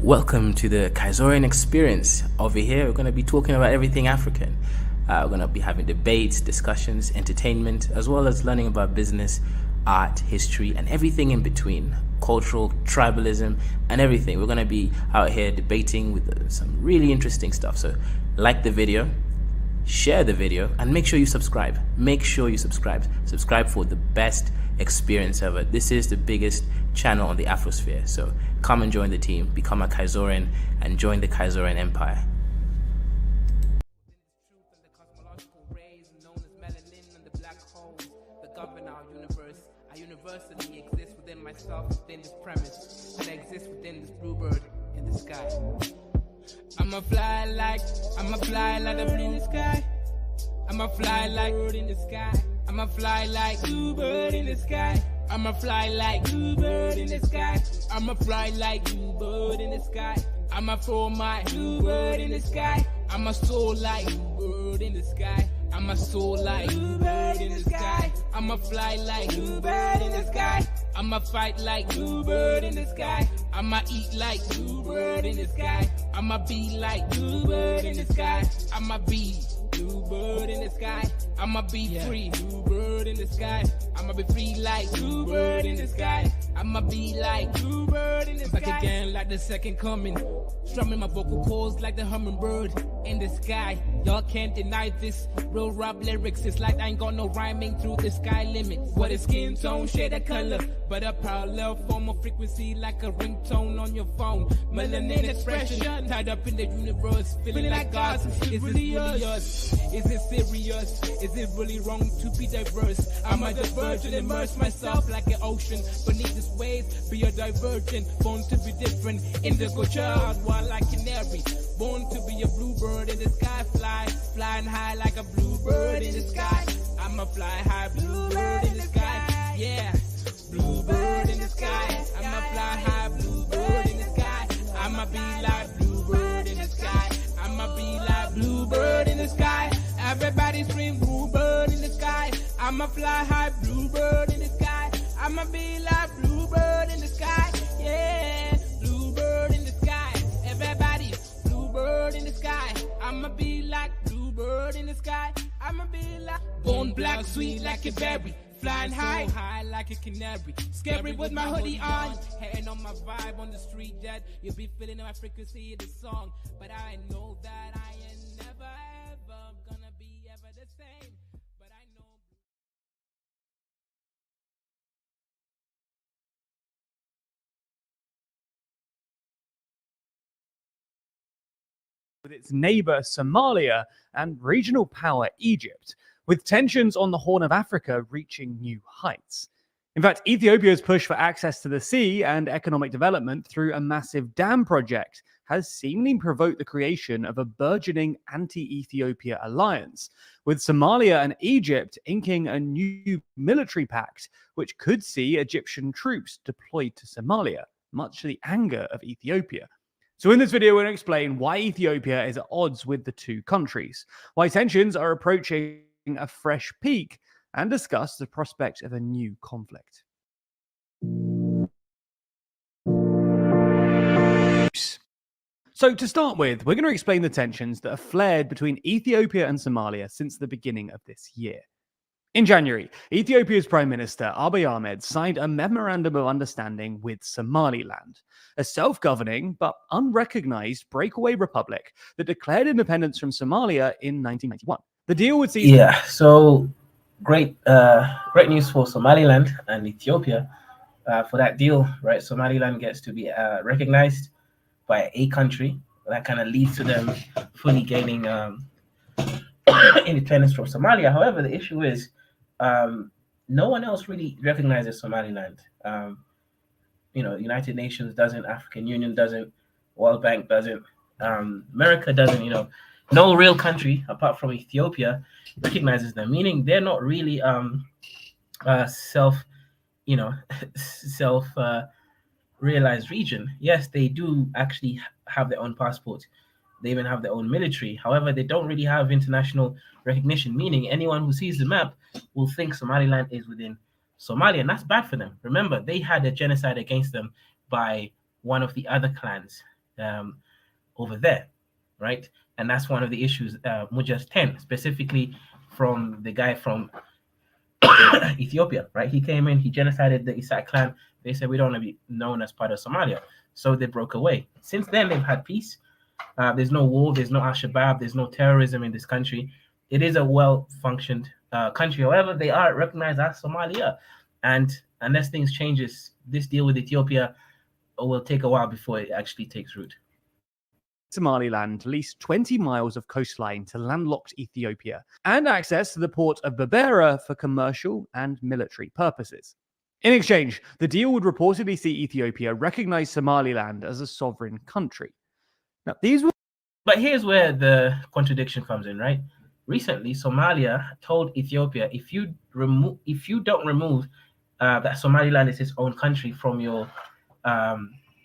Welcome to the Kaizorian experience. Over here, we're going to be talking about everything African. We're going to be having debates, discussions, entertainment, as well as learning about business, art, history, and everything in between. Cultural, tribalism, and everything. We're going to be out here debating with some really interesting stuff. So like the video, share the video, and make sure you subscribe. Subscribe for the best experience ever. This is the biggest channel on the Afrosphere. So come and join the team, become a Kaizorian, and join the Kaizorian Empire. Universally exist within myself, within this premise, and I exist within this bluebird in the sky. I'ma fly like the blue in the sky. I'ma fly like bird in the sky. I'ma fly like bluebird in the sky. I'ma fly like bluebird in the sky. I'ma fly like bluebird in the sky. I'ma throw my bluebird in the sky. I'ma soar like bluebird in the sky. I'ma soar like bluebird in the sky. I'ma fly like bluebird in the sky. I'ma fight like bluebird in the sky. I'ma eat like bluebird in the sky. I'ma be like bluebird in the sky. I'ma be bluebird in the sky. I'ma be free, bluebird in the sky. I'ma be free like bluebird in the sky. I'ma be like bluebird in the sky. Back again like the second coming. Strumming my vocal cords like the hummingbird in the sky. Y'all can't deny this. Real rap lyrics, it's like I ain't got no rhyming through the sky limit. What is skin tone, shade of color, but a parallel form of frequency like a ringtone on your phone. Melanin expression, tied up in the universe, feeling like God. Is this really us? Is it serious? Is it really wrong to be diverse? I'm a divergent, immerse myself like an ocean beneath this waves. Be a divergent, born to be different. Indigo child, wild like canary. Born to be a bluebird in the sky, flying high like a bluebird in the sky. I'ma fly high, bluebird in the sky. Yeah, bluebird in the sky. I'ma fly high, bluebird in the sky. I'ma be like bluebird in the sky. I'ma be like bluebird in the sky. Everybody scream bluebird in the sky. I'ma fly high, bluebird in the sky. I'ma be like bluebird in the sky. Yeah, bluebird in the sky. Everybody, bluebird in the sky. I'ma be like bluebird in the sky. I'ma be like born black, sweet like a berry. Flying high like a canary. Scary with my hoodie on. Hating on my vibe on the street that you'll be feeling my frequency in the song. But I know that I ain't never ever gonna be ever the same. But I know. With its neighbor Somalia and regional power Egypt, with tensions on the Horn of Africa reaching new heights. In fact, Ethiopia's push for access to the sea and economic development through a massive dam project has seemingly provoked the creation of a burgeoning anti-Ethiopia alliance, with Somalia and Egypt inking a new military pact which could see Egyptian troops deployed to Somalia, much to the anger of Ethiopia. So in this video, we're going to explain why Ethiopia is at odds with the two countries, why tensions are approaching a fresh peak, and discuss the prospect of a new conflict. So to start with, we're going to explain the tensions that have flared between Ethiopia and Somalia since the beginning of this year. In January, Ethiopia's Prime Minister Abiy Ahmed signed a memorandum of understanding with Somaliland, a self-governing but unrecognized breakaway republic that declared independence from Somalia in 1991. The deal would see... Yeah, so great news for Somaliland and Ethiopia for that deal, right? Somaliland gets to be recognized by a country. That kind of leads to them fully gaining independence from Somalia. However, the issue is no one else really recognizes Somaliland. United Nations doesn't, African Union doesn't, World Bank doesn't, America doesn't, no real country apart from Ethiopia recognizes them, meaning they're not really realized region. Yes, they do actually have their own passport. They even have their own military. However, they don't really have international recognition, meaning anyone who sees the map will think Somaliland is within Somalia, and that's bad for them. Remember, they had a genocide against them by one of the other clans over there, right? And that's one of the issues. Mujah's 10, specifically from the guy from Ethiopia, right? He came in, he genocided the Isak clan. They said, we don't want to be known as part of Somalia. So they broke away. Since then, they've had peace. There's no war, there's no Al-Shabaab, there's no terrorism in this country. It is a well-functioned country. However, they are recognized as Somalia. And unless things changes, this deal with Ethiopia will take a while before it actually takes root. Somaliland leased 20 miles of coastline to landlocked Ethiopia and access to the port of Berbera for commercial and military purposes. In exchange, the deal would reportedly see Ethiopia recognize Somaliland as a sovereign country. Now, But here's where the contradiction comes in, right? Recently, Somalia told Ethiopia, if you don't remove that Somaliland is its own country from your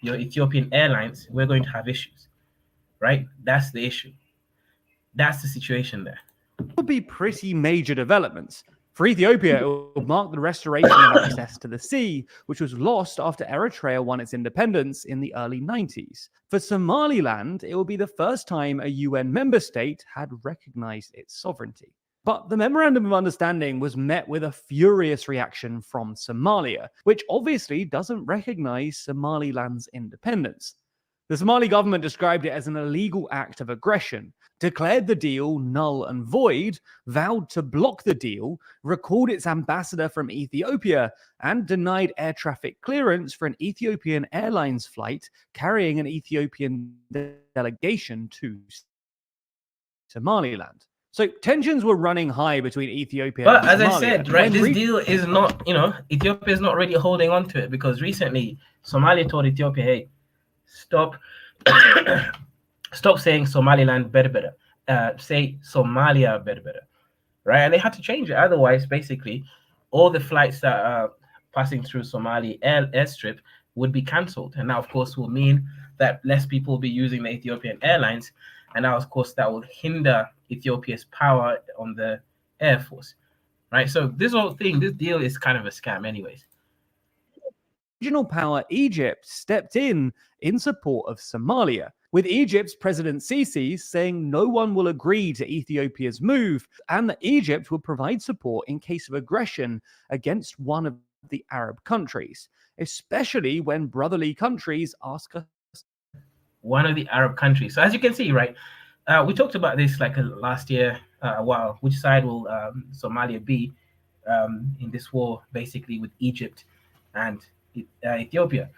Ethiopian airlines, we're going to have issues. Right? That's the issue. That's the situation there. Would be pretty major developments. For Ethiopia, it will mark the restoration of access to the sea, which was lost after Eritrea won its independence in the early 90s. For Somaliland, it will be the first time a UN member state had recognized its sovereignty. But the Memorandum of Understanding was met with a furious reaction from Somalia, which obviously doesn't recognize Somaliland's independence. The Somali government described it as an illegal act of aggression, declared the deal null and void, vowed to block the deal, recalled its ambassador from Ethiopia, and denied air traffic clearance for an Ethiopian Airlines flight carrying an Ethiopian delegation to Somaliland. So tensions were running high between Ethiopia and Somalia. But as I said, right, this deal is not, Ethiopia is not really holding on to it, because recently Somalia told Ethiopia, hey, stop saying Somaliland better. Say Somalia better, right? And they had to change it. Otherwise, basically, all the flights that are passing through Somali airstrip would be cancelled. And that, of course, will mean that less people will be using the Ethiopian Airlines. And now, of course, that will hinder Ethiopia's power on the Air Force, right? So this deal is kind of a scam anyways. Regional power Egypt stepped in support of Somalia, with Egypt's President Sisi saying no one will agree to Ethiopia's move and that Egypt will provide support in case of aggression against one of the Arab countries, especially when brotherly countries ask us. One of the Arab countries. So as you can see, right, we talked about this like last year a while. Which side will Somalia be in this war, basically with Egypt and Ethiopia?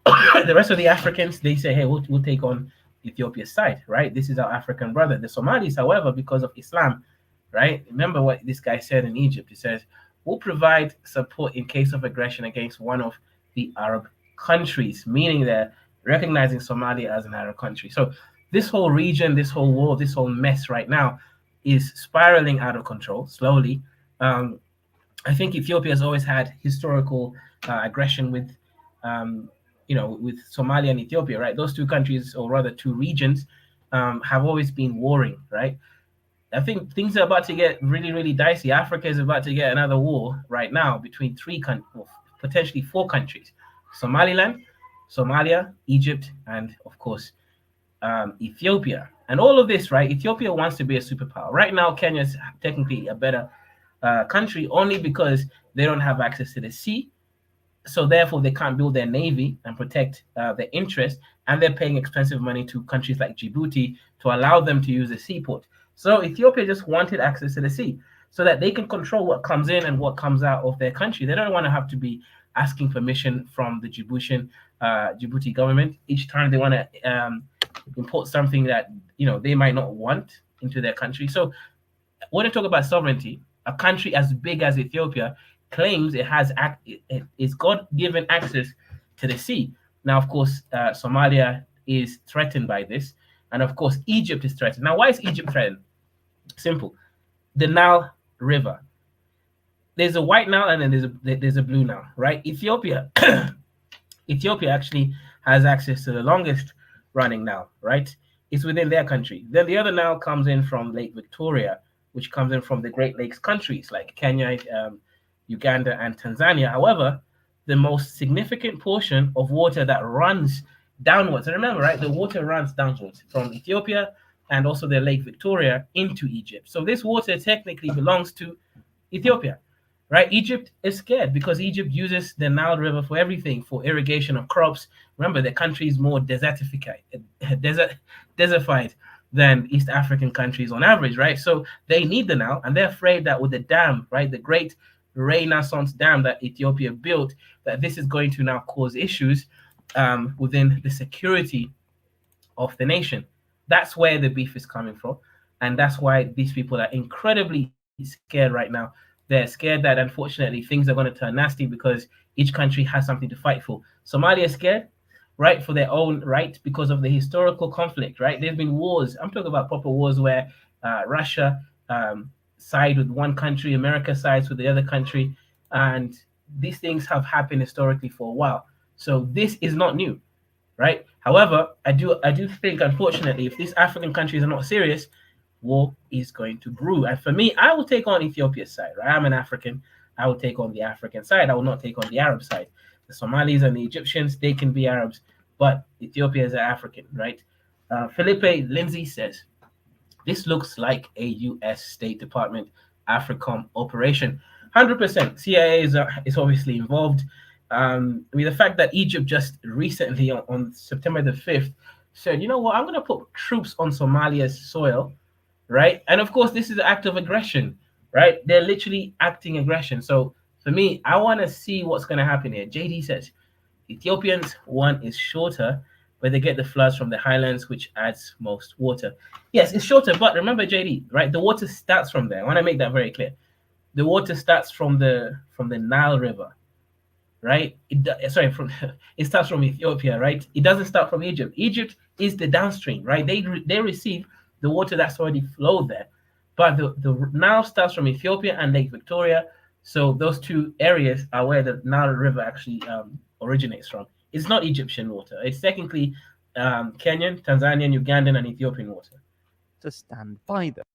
The rest of the Africans, they say, hey, we'll take on Ethiopia's side, right? This is our African brother. The Somalis, however, because of Islam, right? Remember what this guy said in Egypt. He says, we'll provide support in case of aggression against one of the Arab countries, meaning they're recognizing Somalia as an Arab country. So this whole region, this whole war, this whole mess right now is spiraling out of control slowly. I think Ethiopia has always had historical aggression with with Somalia and Ethiopia, right? Those two countries, or rather two regions, have always been warring, right? I think things are about to get really, really dicey. Africa is about to get another war right now between potentially four countries: Somaliland, Somalia, Egypt, and of course, Ethiopia. And all of this, right? Ethiopia wants to be a superpower. Right now, Kenya is technically a better country only because they don't have access to the sea. So therefore, they can't build their navy and protect their interests, and they're paying expensive money to countries like Djibouti to allow them to use the seaport. So Ethiopia just wanted access to the sea so that they can control what comes in and what comes out of their country. They don't want to have to be asking permission from the Djibouti government each time they want to import something that they might not want into their country. So when I talk about sovereignty, a country as big as Ethiopia claims it has it's God-given access to the sea. Now, of course, Somalia is threatened by this, and of course, Egypt is threatened. Now, why is Egypt threatened? Simple. The Nile River. There's a white Nile and then there's a blue Nile, right? Ethiopia actually has access to the longest running Nile, right? It's within their country. Then the other Nile comes in from Lake Victoria, which comes in from the Great Lakes countries like Kenya, Uganda, and Tanzania. However, the most significant portion of water that runs downwards. And remember, right, the water runs downwards from Ethiopia and also the Lake Victoria into Egypt. So this water technically belongs to Ethiopia, right? Egypt is scared because Egypt uses the Nile River for everything, for irrigation of crops. Remember, the country is more desertified than East African countries on average, right? So they need the Nile, and they're afraid that with the dam, right, the great Renaissance dam that Ethiopia built, that this is going to now cause issues within the security of the nation. That's where the beef is coming from, and that's why these people are incredibly scared right now. They're scared that unfortunately things are going to turn nasty because each country has something to fight for. Somalia is scared, right, for their own right because of the historical conflict, right? There's been wars. I'm talking about proper wars where Russia side with one country, America sides with the other country, and these things have happened historically for a while. So this is not new, right? However, I do think, unfortunately, if these African countries are not serious, war is going to brew. And for me, I will take on Ethiopia's side, right? I'm an African. I will take on the African side. I will not take on the Arab side. The Somalis and the Egyptians, they can be Arabs, but Ethiopia is African, right? Felipe Lindsay says, this looks like a U.S. State Department AFRICOM operation. 100%. CIA is obviously involved. I mean, the fact that Egypt just recently, on September the 5th, said, you know what, I'm going to put troops on Somalia's soil, right? And of course, this is an act of aggression, right? They're literally acting aggression. So for me, I want to see what's going to happen here. JD says, Ethiopians, one is shorter, but they get the floods from the highlands, which adds most water. Yes, it's shorter, but remember, JD, right? The water starts from there. I want to make that very clear. The water starts from the Nile River, right? It starts from Ethiopia, right? It doesn't start from Egypt. Egypt is the downstream, right? They receive the water that's already flowed there, but the Nile starts from Ethiopia and Lake Victoria. So those two areas are where the Nile River actually originates from. It's not Egyptian water. It's technically Kenyan, Tanzanian, Ugandan, and Ethiopian water. To stand by them.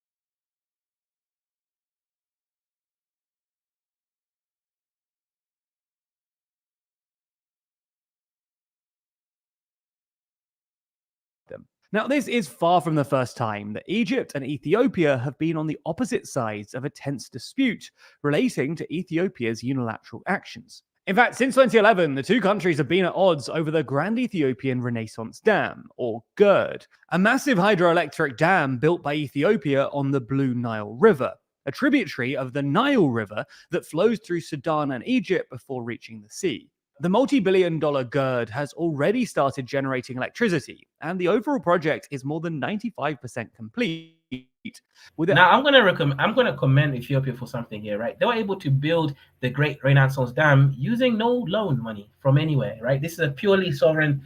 Now, this is far from the first time that Egypt and Ethiopia have been on the opposite sides of a tense dispute relating to Ethiopia's unilateral actions. In fact, since 2011, the two countries have been at odds over the Grand Ethiopian Renaissance Dam, or GERD, a massive hydroelectric dam built by Ethiopia on the Blue Nile River, a tributary of the Nile River that flows through Sudan and Egypt before reaching the sea. The multi-billion-dollar GERD has already started generating electricity, and the overall project is more than 95% complete. Now, I'm going to commend Ethiopia for something here, right? They were able to build the Great Renaissance Dam using no loan money from anywhere, right? This is a purely sovereign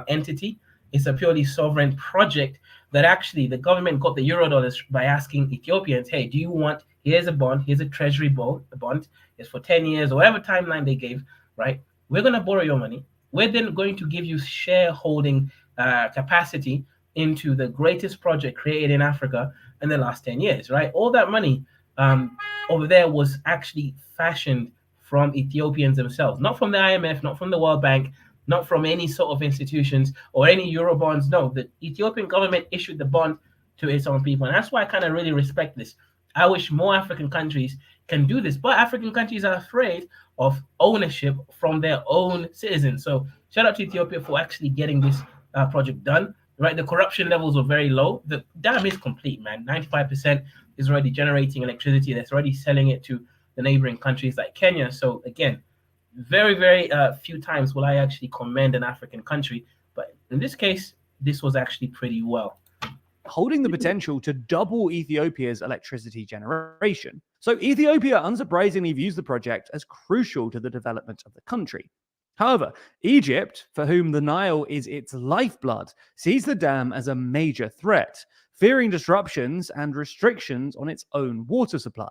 entity. It's a purely sovereign project that actually the government got the Eurodollars by asking Ethiopians, hey, do you want, here's a bond, here's a treasury bond, it's for 10 years or whatever timeline they gave, right? We're going to borrow your money. We're then going to give you shareholding capacity into the greatest project created in Africa in the last 10 years, right? All that money over there was actually fashioned from Ethiopians themselves, not from the IMF, not from the World Bank, not from any sort of institutions or any Eurobonds. No, the Ethiopian government issued the bond to its own people. And that's why I kind of really respect this. I wish more African countries can do this, but African countries are afraid of ownership from their own citizens. So shout out to Ethiopia for actually getting this project done, right? The corruption levels were very low. The dam is complete, man. 95% is already generating electricity. That's already selling it to the neighboring countries like Kenya. So again, very, very few times will I actually commend an African country. But in this case, this was actually pretty well. Holding the potential to double Ethiopia's electricity generation. So Ethiopia unsurprisingly views the project as crucial to the development of the country. However, Egypt, for whom the Nile is its lifeblood, sees the dam as a major threat, fearing disruptions and restrictions on its own water supply,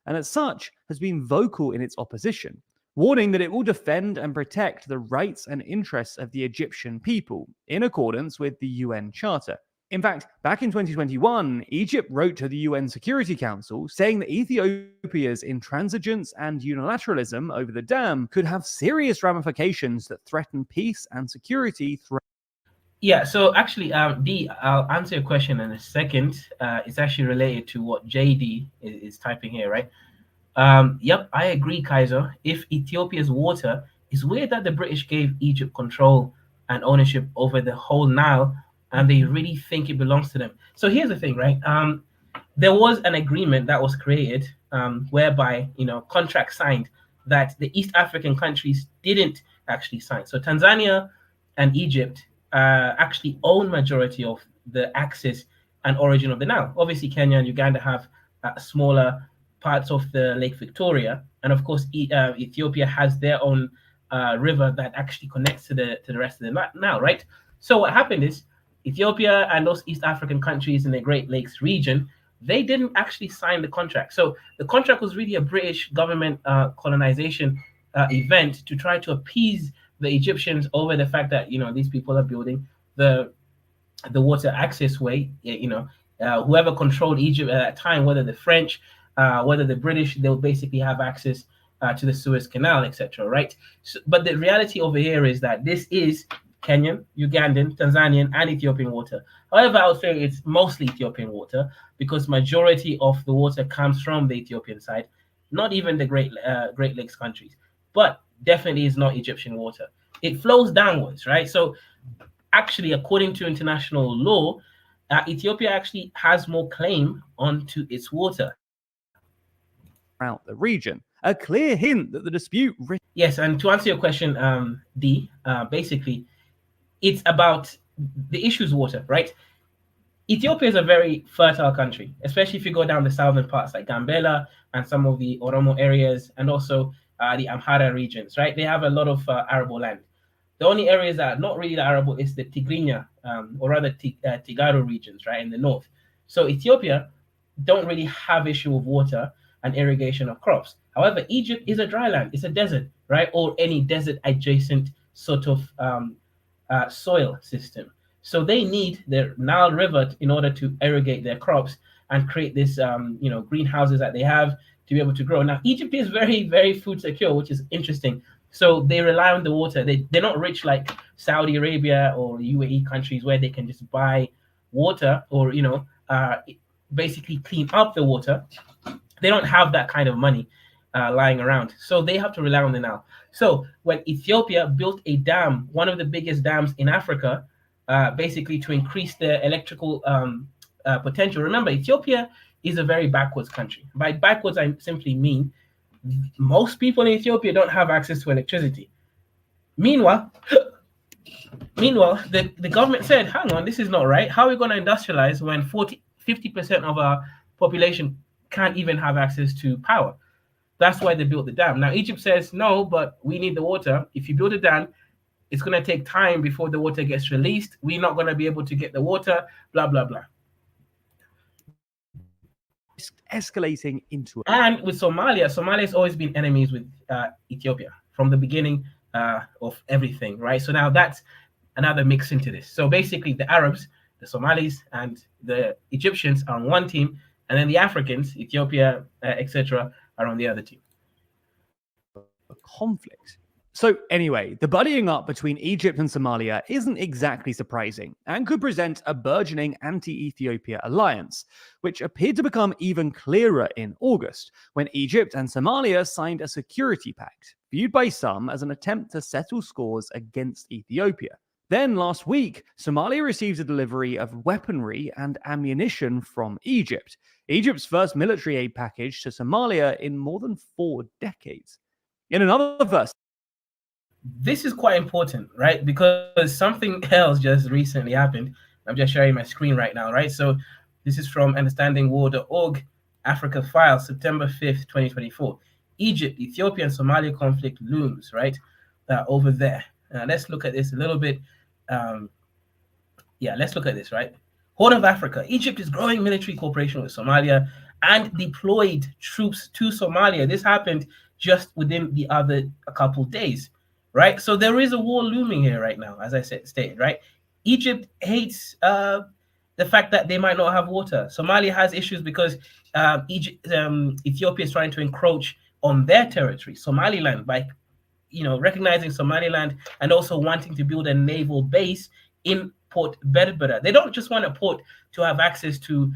and as such has been vocal in its opposition, warning that it will defend and protect the rights and interests of the Egyptian people in accordance with the UN Charter. In fact, back in 2021, Egypt wrote to the UN Security Council saying that Ethiopia's intransigence and unilateralism over the dam could have serious ramifications that threaten peace and security throughout. Yeah, so actually, D, I'll answer your question in a second. It's actually related to what JD is typing here, right? Yep, I agree, Kaiser. If Ethiopia's water, it's weird that the British gave Egypt control and ownership over the whole Nile, and they really think it belongs to them. So here's the thing, right? There was an agreement that was created, whereby contracts signed that the East African countries didn't actually sign. So Tanzania and Egypt actually own majority of the access and origin of the Nile. Obviously, Kenya and Uganda have smaller parts of the Lake Victoria, and of course, Ethiopia has their own river that actually connects to the rest of the Nile, right? So what happened is Ethiopia and those East African countries in the Great Lakes region, they didn't actually sign the contract. So the contract was really a British government colonization event to try to appease the Egyptians over the fact that these people are building the water access way. Whoever controlled Egypt at that time, whether the French, whether the British, they'll basically have access to the Suez Canal, etc. Right? So, but the reality over here is that this is Kenyan, Ugandan, Tanzanian, and Ethiopian water. However, I would say it's mostly Ethiopian water because majority of the water comes from the Ethiopian side, not even the Great Lakes countries, but definitely is not Egyptian water. It flows downwards, right? So actually, according to international law, Ethiopia actually has more claim onto its water. Throughout the region, a clear hint that the dispute. Yes, and to answer your question, D, basically, it's about the issues water, right? Ethiopia is a very fertile country, especially if you go down the southern parts like Gambela and some of the Oromo areas, and also the Amhara regions, right? They have a lot of arable land. The only areas that are not really arable is the Tigrinya, or rather Tigaro regions, right, in the north. So Ethiopia don't really have issue with water and irrigation of crops. However, Egypt is a dry land, it's a desert, right, or any desert adjacent sort of soil system. So they need the Nile River in order to irrigate their crops and create this, greenhouses that they have to be able to grow. Now, Egypt is very, very food secure, which is interesting. So they rely on the water. They're not rich like Saudi Arabia or UAE countries where they can just buy water or, basically clean up the water. They don't have that kind of money lying around. So they have to rely on the Nile. So when Ethiopia built a dam, one of the biggest dams in Africa, basically to increase the electrical potential. Remember, Ethiopia is a very backwards country. By backwards, I simply mean most people in Ethiopia don't have access to electricity. Meanwhile, the government said, hang on, this is not right. How are we going to industrialize when 50% of our population can't even have access to power? That's why they built the dam. Now, Egypt says, no, but we need the water. If you build a dam, it's going to take time before the water gets released. We're not going to be able to get the water, blah, blah, blah. Escalating into and with Somalia has always been enemies with Ethiopia from the beginning of everything, right? So now that's another mix into this. So basically the Arabs, the Somalis, and the Egyptians are on one team, and then the Africans, Ethiopia, etc., are on the other team. Conflict. So anyway, the buddying up between Egypt and Somalia isn't exactly surprising and could present a burgeoning anti-Ethiopia alliance, which appeared to become even clearer in August when Egypt and Somalia signed a security pact, viewed by some as an attempt to settle scores against Ethiopia. Then last week, Somalia received a delivery of weaponry and ammunition from Egypt, Egypt's first military aid package to Somalia in more than 4 decades. In another verse, this is quite important, right? Because something else just recently happened. I'm just sharing my screen right now, right? So this is from understandingwar.org, Africa File, September 5th, 2024. Egypt, Ethiopia, and Somalia conflict looms, right? Over there. Let's look at this a little bit. Let's look at this, right? Horn of Africa. Egypt is growing military cooperation with Somalia and deployed troops to Somalia. This happened just within the other couple days. Right, so there is a war looming here right now, as I stated. Right, Egypt hates the fact that they might not have water. Somalia has issues because Ethiopia is trying to encroach on their territory, Somaliland, by recognizing Somaliland and also wanting to build a naval base in Port Berbera. They don't just want a port to have access to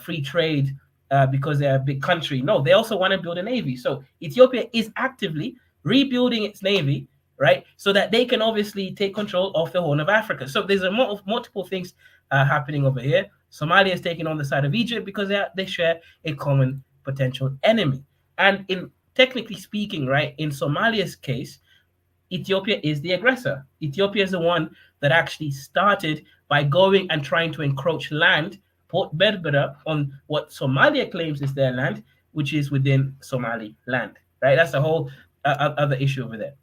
free trade because they're a big country. No, they also want to build a navy. So Ethiopia is actively rebuilding its navy, right, so that they can obviously take control of the Horn of Africa. So there's multiple things happening over here. Somalia is taking on the side of Egypt because they share a common potential enemy. And in technically speaking, right, in Somalia's case, Ethiopia is the aggressor. Ethiopia is the one that actually started by going and trying to encroach land, Port Berbera, on what Somalia claims is their land, which is within Somali land, right? That's the whole other issue over there,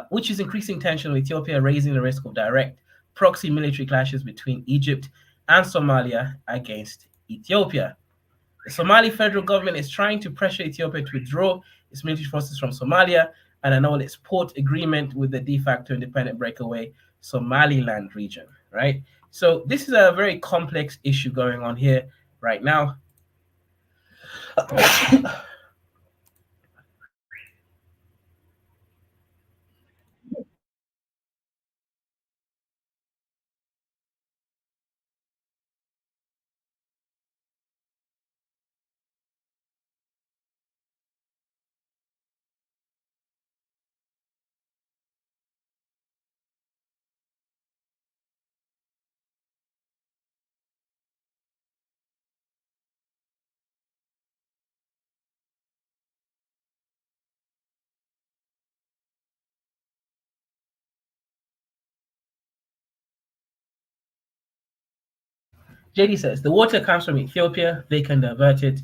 which is increasing tension with Ethiopia, raising the risk of direct proxy military clashes between Egypt and Somalia against Ethiopia. The Somali federal government is trying to pressure Ethiopia to withdraw its military forces from Somalia and annul its port agreement with the de facto independent breakaway Somaliland region, right? So this is a very complex issue going on here right now. JD says the water comes from Ethiopia. They can divert it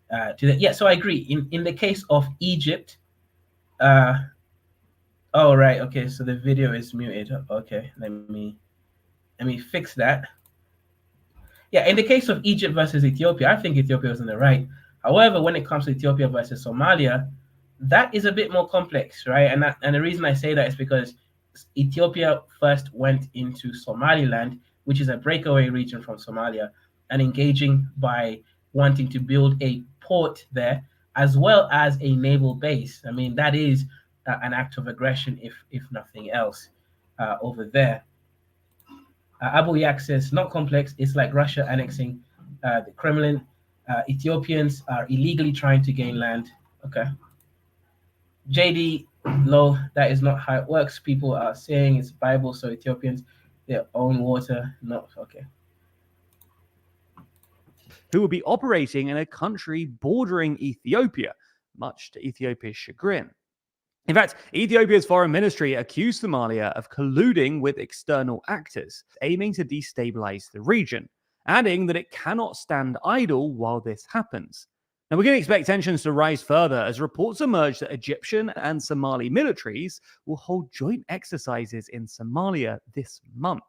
to the. Yeah, so I agree. In the case of Egypt, oh right, okay. So the video is muted. Okay, let me fix that. Yeah, in the case of Egypt versus Ethiopia, I think Ethiopia was in the right. However, when it comes to Ethiopia versus Somalia, that is a bit more complex, right? And the reason I say that is because Ethiopia first went into Somaliland, which is a breakaway region from Somalia, and engaging by wanting to build a port there as well as a naval base. I mean, that is an act of aggression, if nothing else, over there. Abu Yak says, not complex. It's like Russia annexing the Kremlin. Ethiopians are illegally trying to gain land. Okay. JD, low, that is not how it works. People are saying it's Bible, so Ethiopians, their own water. No, okay. Who will be operating in a country bordering Ethiopia, much to Ethiopia's chagrin. In fact, Ethiopia's foreign ministry accused Somalia of colluding with external actors, aiming to destabilize the region, adding that it cannot stand idle while this happens. Now, we're going to expect tensions to rise further as reports emerge that Egyptian and Somali militaries will hold joint exercises in Somalia this month.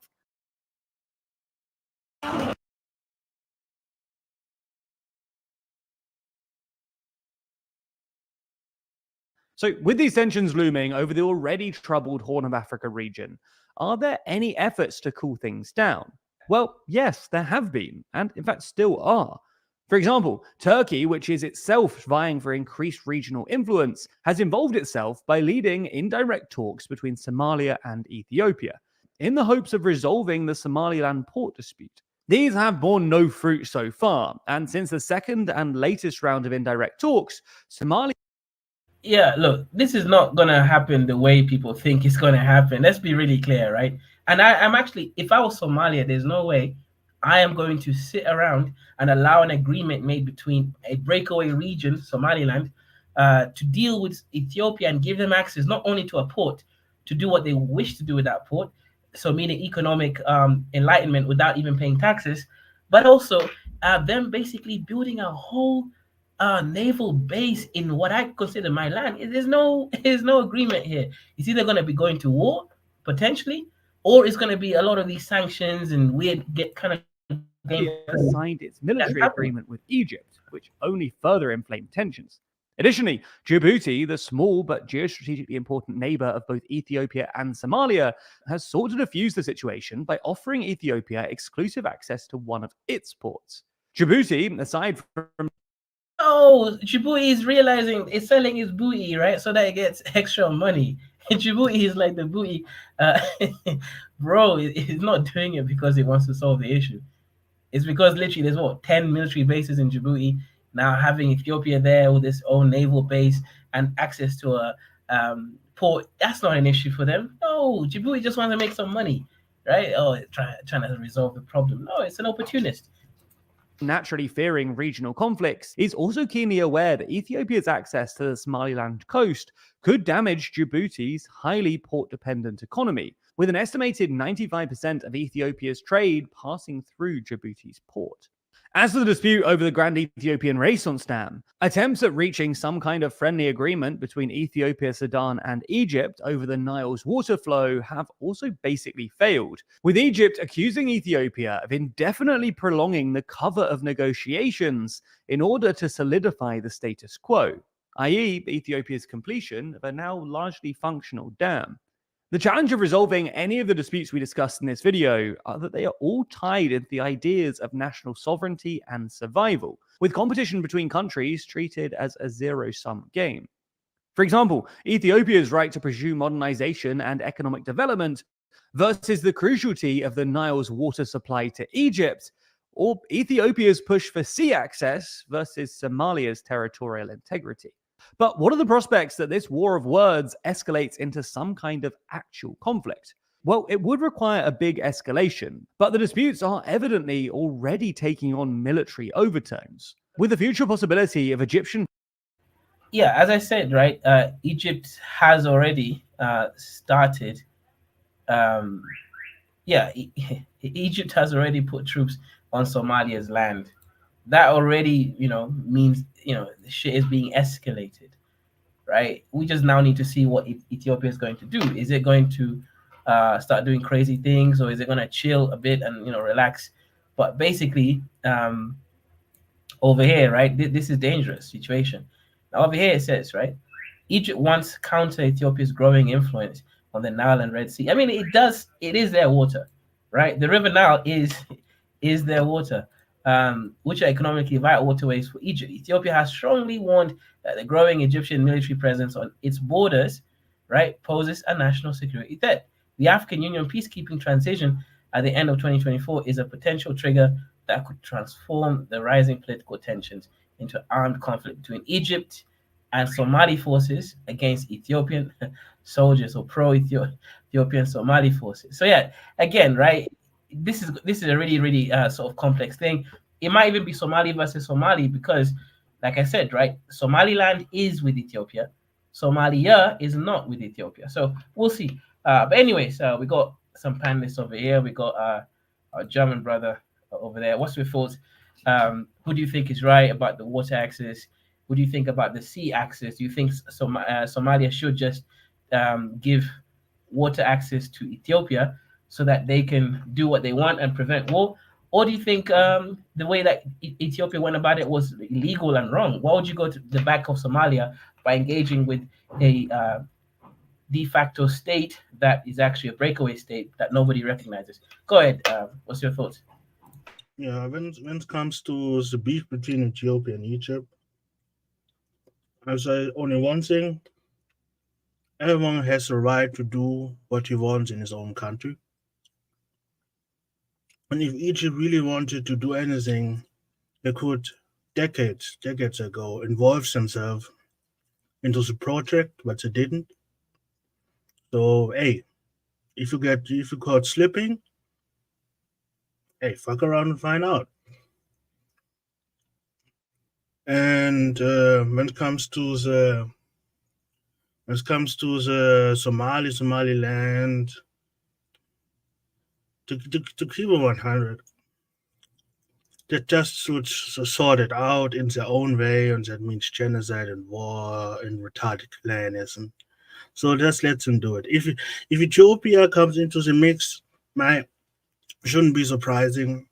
So, with these tensions looming over the already troubled Horn of Africa region, are there any efforts to cool things down? Well, yes, there have been, and in fact still are. For example, Turkey, which is itself vying for increased regional influence, has involved itself by leading indirect talks between Somalia and Ethiopia, in the hopes of resolving the Somaliland port dispute. These have borne no fruit so far, and since the second and latest round of indirect talks, Somalia. Yeah, look, this is not going to happen the way people think it's going to happen. Let's be really clear, right? And I'm actually, if I was Somalia, there's no way I am going to sit around and allow an agreement made between a breakaway region, Somaliland, to deal with Ethiopia and give them access not only to a port to do what they wish to do with that port, so meaning economic enlightenment without even paying taxes, but also them basically building a whole naval base in what I consider my land. There's no agreement here. It's either going to be going to war potentially, or it's going to be a lot of these sanctions and weird kind of game. Signed its military agreement with Egypt, which only further inflamed tensions. Additionally, Djibouti, the small but geostrategically important neighbor of both Ethiopia and Somalia, has sought to defuse the situation by offering Ethiopia exclusive access to one of its ports. Djibouti, aside from Djibouti is realizing it's selling his booty, right? So that it gets extra money. Djibouti is like the booty, uh, bro. It's not doing it because it wants to solve the issue. It's because literally there's what 10 military bases in Djibouti now. Having Ethiopia there with its own naval base and access to a port, that's not an issue for them. No, Djibouti just wants to make some money, right? Oh, trying to resolve the problem. No, it's an opportunist. Naturally fearing regional conflicts, is also keenly aware that Ethiopia's access to the Somaliland coast could damage Djibouti's highly port-dependent economy, with an estimated 95% of Ethiopia's trade passing through Djibouti's port. As for the dispute over the Grand Ethiopian Renaissance Dam, attempts at reaching some kind of friendly agreement between Ethiopia, Sudan, and Egypt over the Nile's water flow have also basically failed, with Egypt accusing Ethiopia of indefinitely prolonging the cover of negotiations in order to solidify the status quo, i.e., Ethiopia's completion of a now largely functional dam. The challenge of resolving any of the disputes we discussed in this video are that they are all tied into the ideas of national sovereignty and survival, with competition between countries treated as a zero-sum game. For example, Ethiopia's right to pursue modernization and economic development versus the cruciality of the Nile's water supply to Egypt, or Ethiopia's push for sea access versus Somalia's territorial integrity. But what are the prospects that this war of words escalates into some kind of actual conflict? Well, it would require a big escalation, but the disputes are evidently already taking on military overtones, with the future possibility of Egyptian. Yeah, as I said, right, Egypt has already started. Um, yeah, Egypt has already put troops on Somalia's land. That already, means the shit is being escalated, right? We just now need to see what Ethiopia is going to do. Is it going to start doing crazy things, or is it going to chill a bit and relax? But basically, over here, right, this is dangerous situation. Now over here it says, right, Egypt wants to counter Ethiopia's growing influence on the Nile and Red Sea. I mean, it is their water, right? The River Nile is their water, which are economically vital waterways for Egypt. Ethiopia has strongly warned that the growing Egyptian military presence on its borders, right, poses a national security threat. The African Union peacekeeping transition at the end of 2024 is a potential trigger that could transform the rising political tensions into armed conflict between Egypt and Somali forces against Ethiopian soldiers or pro-Ethiopian Somali forces. So yeah, again, right, this is a really sort of complex thing. It might even be Somali versus Somali because, like I said, right, Somaliland is with Ethiopia, Somalia is not with Ethiopia. So we'll see. But anyways, we got some panelists over here. We got our German brother over there. What's your thoughts? Who do you think is right about the water access? What do you think about the sea access? Do you think Somalia should just give water access to Ethiopia so that they can do what they want and prevent war? Or do you think the way that Ethiopia went about it was illegal and wrong? Why would you go to the back of Somalia by engaging with a de facto state that is actually a breakaway state that nobody recognizes? Go ahead. What's your thoughts? Yeah, when it comes to the beef between Ethiopia and Egypt, I say only one thing: everyone has the right to do what he wants in his own country. And if Egypt really wanted to do anything, they could decades ago involve themselves into the project, but they didn't. So hey, if you caught slipping, hey, fuck around and find out. And when it comes to the Somaliland, to keep it 100, they just should sort it out in their own way, and that means genocide and war and retarded clanism. So just let them do it. If Ethiopia comes into the mix, shouldn't be surprising.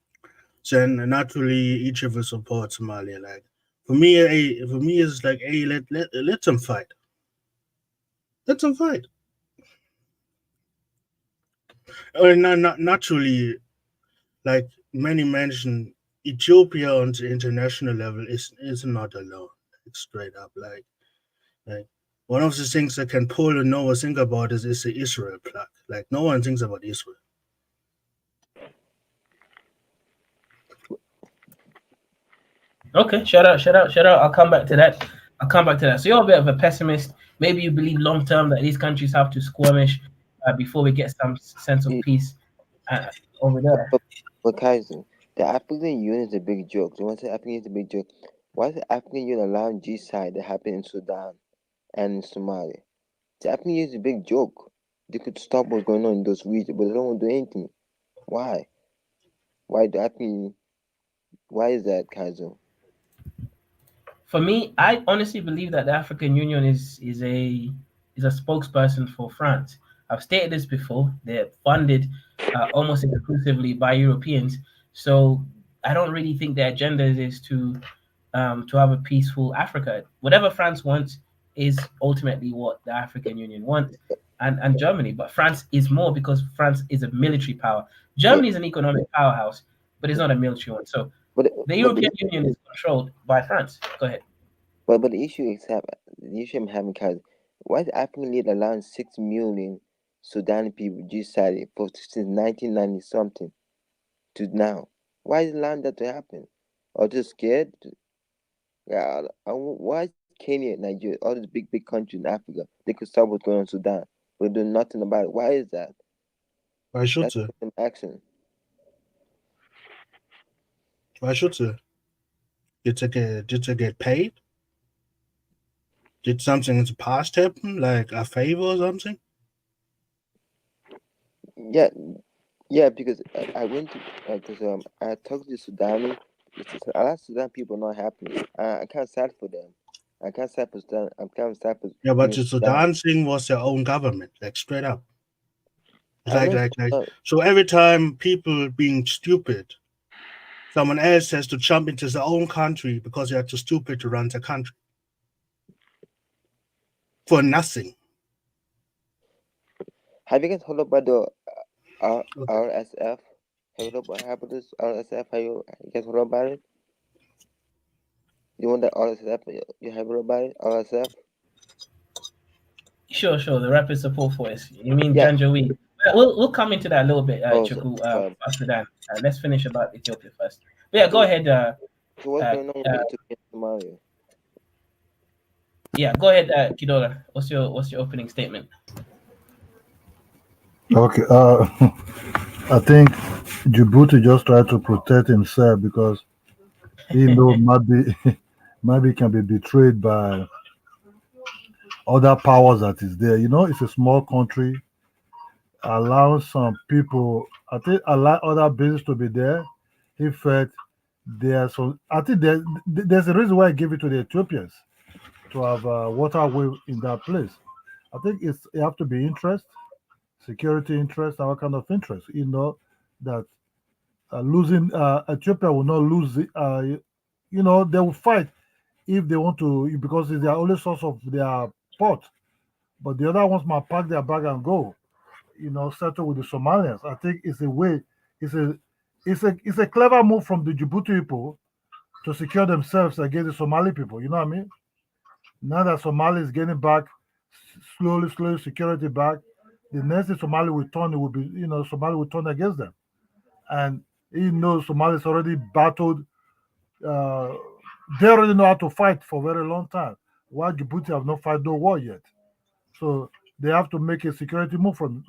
Then naturally Egypt will support Somalia. Like for me, it's like, hey, let them fight. Let them fight. Naturally, like many mentioned, Ethiopia on the international level is not alone. It's straight up like One of the things that can pull and no one think about is the Israel plug. Like no one thinks about Israel. Okay, shout out. I'll come back to that. So you're a bit of a pessimist. Maybe you believe long term that these countries have to skirmish before we get some sense of It, peace over there. but, but Kaiser, the African Union is a big joke. So once the African Union is a big joke, why is the African Union allowing genocide that happened in Sudan and in Somalia? The African Union is a big joke. They could stop what's going on in those regions, but they don't want to do anything. Why? Why the African Union? Why is that, Kaiser? For me, I honestly believe that the African Union is a spokesperson for France. I've stated this before. They're funded almost exclusively by Europeans, so I don't really think their agenda is to have a peaceful Africa. Whatever France wants is ultimately what the African Union wants, and Germany. But France is more because France is a military power. But Germany is an economic powerhouse, but it's not a military one. So but the but European Union is controlled by France. Go ahead. but the issue is the issue I'm having, Kaiser. Why is the African Union allowing 6 million Sudan people genocide for since 1990 something to now? Why is allowing that to happen? Are they scared? Yeah, why is Kenya, Nigeria, all these big countries in Africa, they could stop what's going on in Sudan, but do nothing about it? Why is that? Why should That's they? some action. Why should they? Did they get paid? Did something in the past happen, like a favor or something? Yeah, yeah, because I went to because I talked to Sudani. A lot of Sudan people not happy. I can't sad for them. I can't sad for Sudan. I'm kind of sad for Yeah, but being the Sudan. Sudan thing was their own government, like straight up. I know. So every time people being stupid, someone else has to jump into their own country because they are too stupid to run the country for nothing. Have you guys heard about the RSF? Have you heard about this RSF? Have you guys heard about it? You want the RSF? You have heard about it? RSF? Sure. The rapid support force. You mean Yeah. Janjaweed? We'll come into that a little bit, Oh, Chuku, sorry. about Sudan. Let's finish about Ethiopia first. But yeah, go ahead. So what's going on with Ethiopia and Somalia? Yeah, go ahead, Kidola. What's your opening statement? Okay, I think Djibouti just tried to protect himself because he know maybe can be betrayed by other powers that is there. You know, it's a small country. Allow some people, I think, allow other bases to be there. In fact, there's so I think there's a reason why I give it to the Ethiopians to have waterway in that place. I think it have to be interest, security interest, our kind of interest. You know that losing Ethiopia will not lose. You know they will fight if they want to because it's their only source of their port. But the other ones might pack their bag and go. You know, settle with the Somalians. I think it's a way. It's a it's a clever move from the Djibouti people to secure themselves against the Somali people. You know what I mean? Now that Somali is getting back slowly security back, the next thing Somali will turn, it will be Somali will turn against them, and he knows Somalis already battled. Uh, they already know how to fight for a very long time. While Djibouti have not fight no war yet, so they have to make a security move from